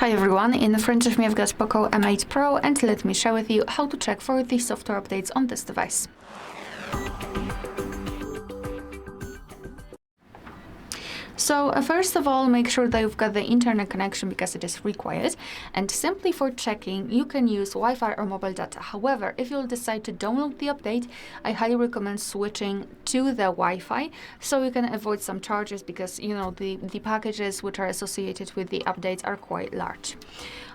Hi everyone, in front of me I've got POCO M8 Pro and let me share with you how to check for the software updates on this device. So first of all, make sure that you've got the internet connection because it is required, and simply for checking you can use Wi-Fi or mobile data. However, if you'll decide to download the update, I highly recommend switching to the Wi-Fi so you can avoid some charges because the packages which are associated with the updates are quite large.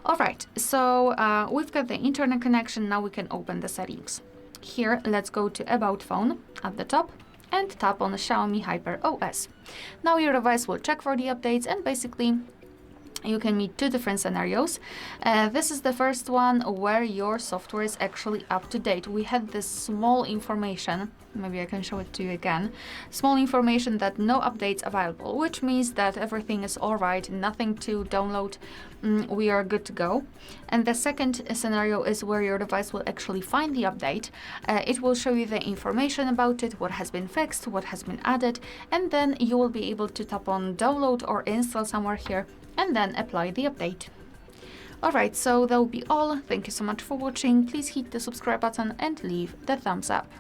Alright, so we've got the internet connection. Now we can open the settings. Here, let's go to About Phone at the top and tap on Xiaomi HyperOS. Now your device will check for the updates, and basically you can meet two different scenarios. This is the first one where your software is actually up to date. We had this small information, maybe I can show it to you again, small information that no updates available, which means that everything is all right, nothing to download, we are good to go. And the second scenario is where your device will actually find the update. It will show you the information about it, what has been fixed, what has been added, and then you will be able to tap on download or install somewhere here and then apply the update. Alright, so that will be all. Thank you so much for watching. Please hit the subscribe button and leave the thumbs up.